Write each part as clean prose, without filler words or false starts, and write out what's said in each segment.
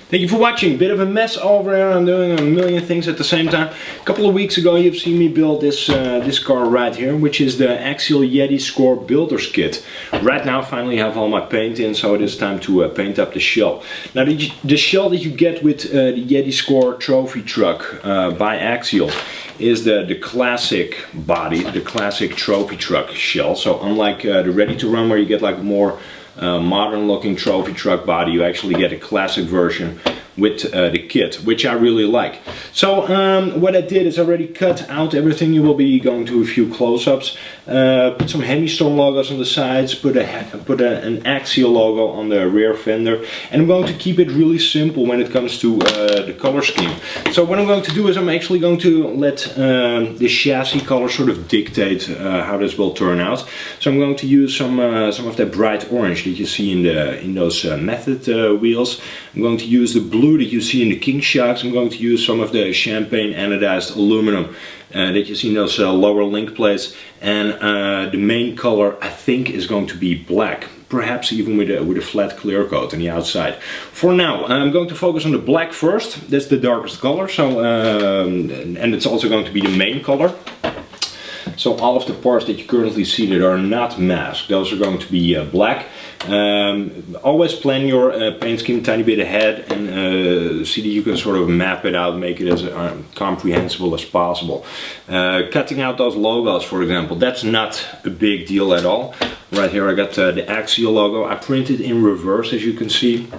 Thank you for watching. Bit of a mess over here. I'm doing a million things at the same time. A couple of weeks ago you've seen me build this car right here, which is the Axial Yeti Score builder's kit. Right now finally have all my paint in, so it is time to paint up the shell. Now the shell that you get with the Yeti Score trophy truck by Axial is the classic body, the classic trophy truck shell. So unlike the ready to run where you get like more modern looking trophy truck body, you actually get a classic version with the kit, which I really like. So what I did is already cut out everything. You will be going to a few close-ups, put some HemiStorm logos on the sides, put an Axial logo on the rear fender, and I'm going to keep it really simple when it comes to the color scheme. So what I'm going to do is I'm actually going to let the chassis color sort of dictate how this will turn out. So I'm going to use some of that bright orange that you see in those method wheels. I'm going to use the blue that you see in the king shocks. I'm going to use some of the champagne anodized aluminum that you see in those lower link plates, and the main color I think is going to be black, perhaps even with a flat clear coat on the outside. For now I'm going to focus on the black first. That's the darkest color, so and it's also going to be the main color. So all of the parts that you currently see that are not masked, those are going to be black. Always plan your paint scheme a tiny bit ahead and see that you can sort of map it out, make it as comprehensible as possible. Cutting out those logos, for example, that's not a big deal at all. Right here I got the Axial logo. I printed in reverse, as you can see,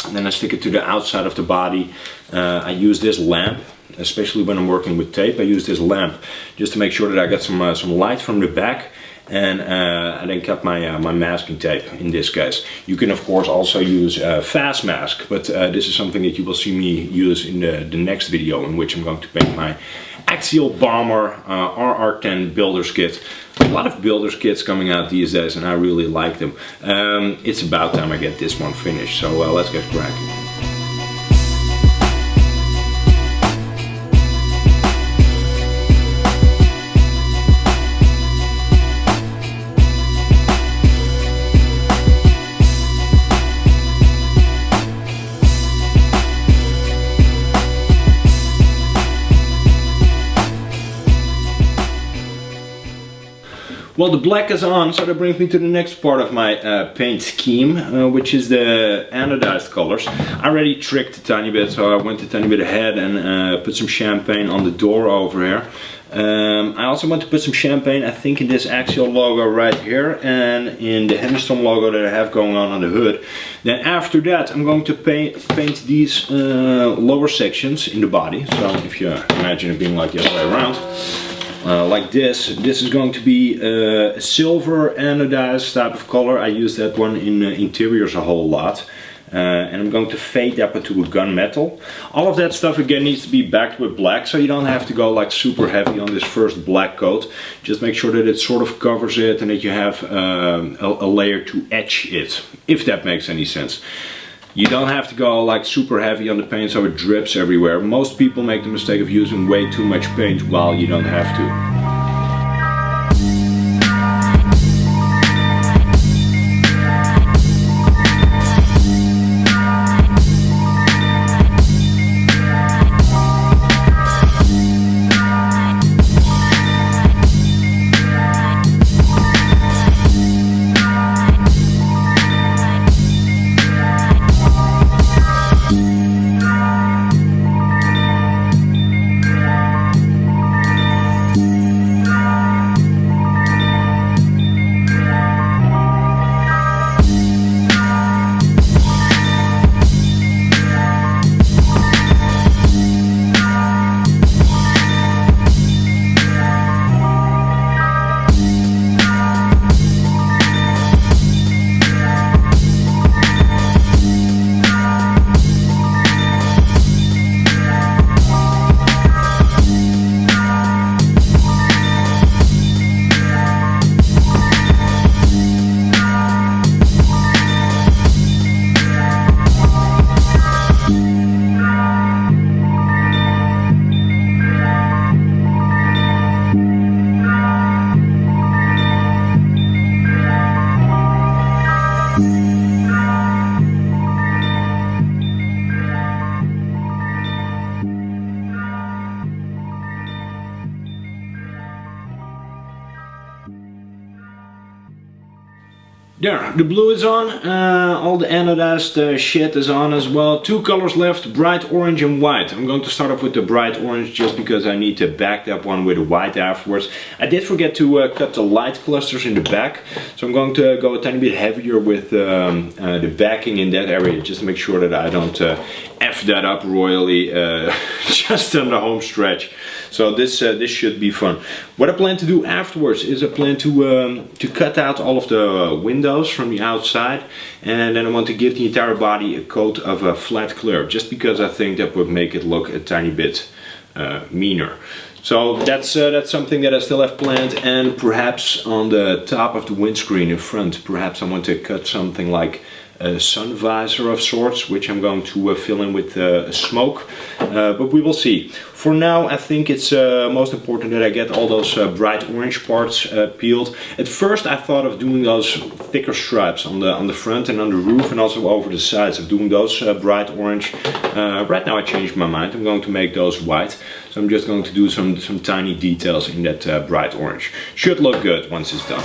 and then I stick it to the outside of the body. I use this lamp. Especially when I'm working with tape, I use this lamp just to make sure that I get some light from the back, and I then cut my masking tape in this case. You can of course also use fast mask, but this is something that you will see me use in the next video, in which I'm going to paint my Axial Bomber RR10 builder's kit. A lot of builder's kits coming out these days and I really like them. It's about time I get this one finished, so let's get cracking. Well, the black is on, so that brings me to the next part of my paint scheme, which is the anodized colors. I already tricked a tiny bit, so I went a tiny bit ahead and put some champagne on the door over here. I also want to put some champagne, I think, in this Axial logo right here and in the HemiStorm logo that I have going on the hood. Then after that I'm going to paint these lower sections in the body. So if you imagine it being like the other way around. Like this is going to be a silver anodized type of color. I use that one in interiors a whole lot. And I'm going to fade that into a gunmetal. All of that stuff again needs to be backed with black, so you don't have to go like super heavy on this first black coat. Just make sure that it sort of covers it and that you have a layer to etch it, if that makes any sense. You don't have to go like super heavy on the paint so it drips everywhere. Most people make the mistake of using way too much paint while you don't have to. There, the blue is on, all the anodized shit is on as well. Two colors left, bright orange and white. I'm going to start off with the bright orange just because I need to back that one with white afterwards. I did forget to cut the light clusters in the back, so I'm going to go a tiny bit heavier with the backing in that area, just to make sure that I don't F that up royally just on the home stretch. So this should be fun. What I plan to do afterwards is I plan to cut out all of the windows from the outside, and then I want to give the entire body a coat of a flat clear, just because I think that would make it look a tiny bit meaner. So that's something that I still have planned, and perhaps on the top of the windscreen in front, perhaps I want to cut something like a sun visor of sorts, which I'm going to fill in with smoke, but we will see. For now, I think it's most important that I get all those bright orange parts peeled. At first I thought of doing those thicker stripes on the front and on the roof, and also over the sides of doing those bright orange. Right now I changed my mind. I'm going to make those white, so I'm just going to do some tiny details in that bright orange. Should look good once it's done.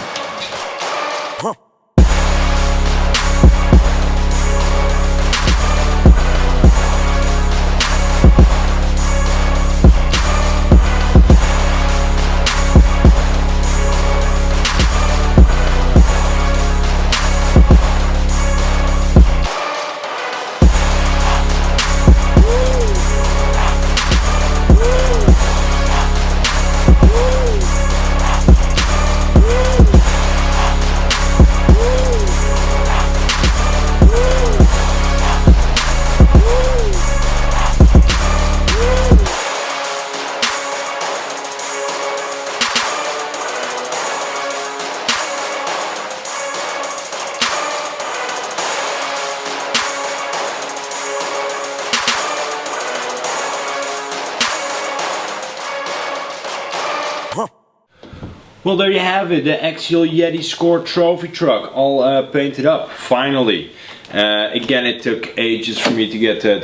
Well, there you have it, the Axial Yeti Score trophy truck, all painted up, finally. Again, it took ages for me to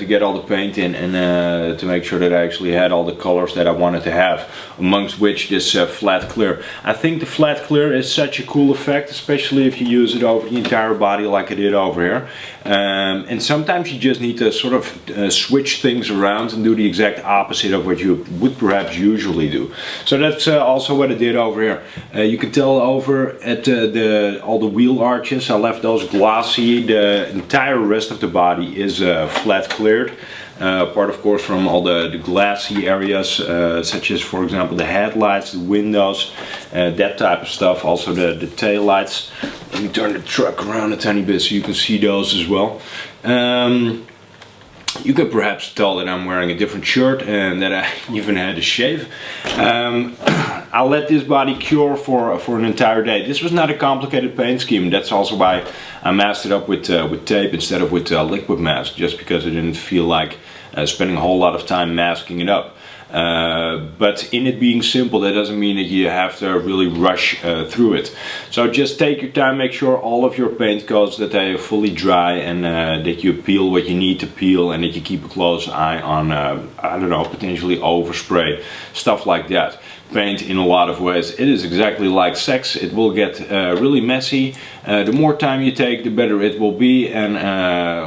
get all the paint in, and to make sure that I actually had all the colors that I wanted to have, amongst which this flat clear. I think the flat clear is such a cool effect, especially if you use it over the entire body like I did over here. And sometimes you just need to sort of switch things around and do the exact opposite of what you would perhaps usually do. So that's also what I did over here. You can tell over at all the wheel arches, I left those glossy. The entire rest of the body is flat cleared. Apart of course from all the glassy areas, such as for example the headlights, the windows, that type of stuff, also the tail lights. Let me turn the truck around a tiny bit so you can see those as well. You could perhaps tell that I'm wearing a different shirt and that I even had a shave. I'll let this body cure for an entire day. This was not a complicated paint scheme. That's also why I masked it up with tape instead of with liquid mask, just because I didn't feel like spending a whole lot of time masking it up. But in it being simple, that doesn't mean that you have to really rush through it. So just take your time, make sure all of your paint coats that they are fully dry, and that you peel what you need to peel, and that you keep a close eye on, I don't know, potentially overspray, stuff like that. Paint in a lot of ways. It is exactly like sex. It will get really messy. The more time you take, the better it will be, and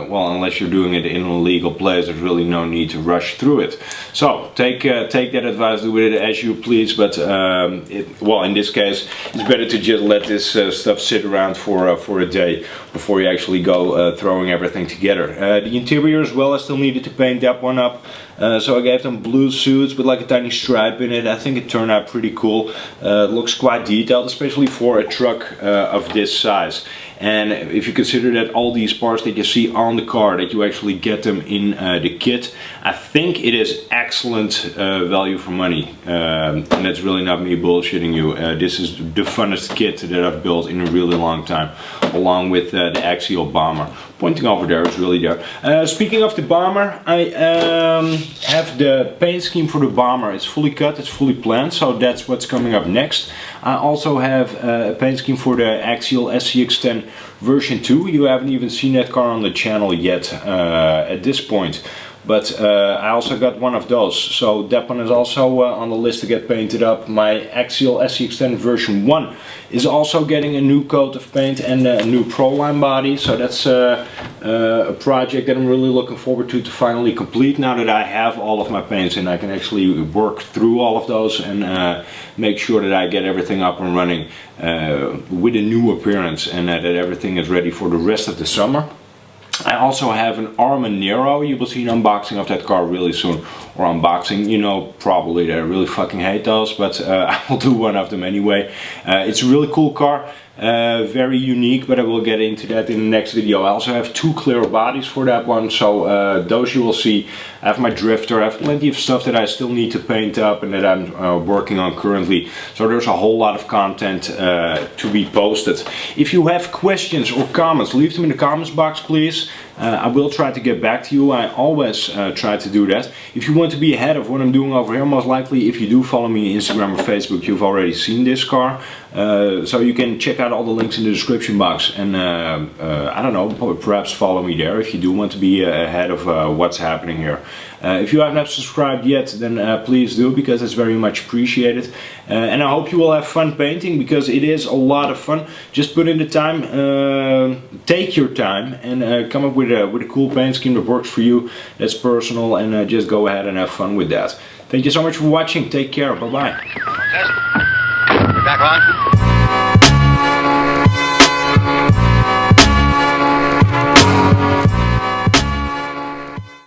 well, unless you're doing it in a legal place, there's really no need to rush through it. So take that advice, do with it as you please, but well, in this case it's better to just let this stuff sit around for a day before you actually go throwing everything together. The interior as well, I still needed to paint that one up. So I gave them blue suits with like a tiny stripe in it. I think it turned out pretty cool. It looks quite detailed, especially for a truck of this size. And if you consider that all these parts that you see on the car, that you actually get them in the kit, I think it is excellent value for money. And that's really not me bullshitting you. This is the funnest kit that I've built in a really long time, along with the Axial Bomber. Pointing over there is really there. Speaking of the Bomber, I have the paint scheme for the Bomber. It's fully cut, it's fully planned, so that's what's coming up next. I also have a paint scheme for the Axial SCX10 version 2. You haven't even seen that car on the channel yet at this point. but I also got one of those, so that one is also on the list to get painted up. My Axial SC Extended version 1 is also getting a new coat of paint and a new Proline body, so that's a project that I'm really looking forward to finally complete. Now that I have all of my paints and I can actually work through all of those and make sure that I get everything up and running with a new appearance, and that everything is ready for the rest of the summer. I also have an Arma Nero. You will see an unboxing of that car really soon, or unboxing, you know, probably that I really fucking hate those, but I will do one of them anyway. It's a really cool car, very unique, but I will get into that in the next video. I also have 2 clear bodies for that one, so those you will see. I have my drifter, I have plenty of stuff that I still need to paint up and that I'm working on currently. So there's a whole lot of content to be posted. If you have questions or comments, leave them in the comments box, please. I will try to get back to you. I always try to do that. If you want to be ahead of what I'm doing over here, most likely if you do follow me on Instagram or Facebook, you've already seen this car. So you can check out all the links in the description box, and I don't know, perhaps follow me there if you do want to be ahead of what's happening here. If you haven't subscribed yet, then please do, because it's very much appreciated. And I hope you will have fun painting, because it is a lot of fun. Just put in the time, take your time, and come up with a cool paint scheme that works for you, that's personal, and just go ahead and have fun with that. Thank you so much for watching. Take care. Bye bye. Back on.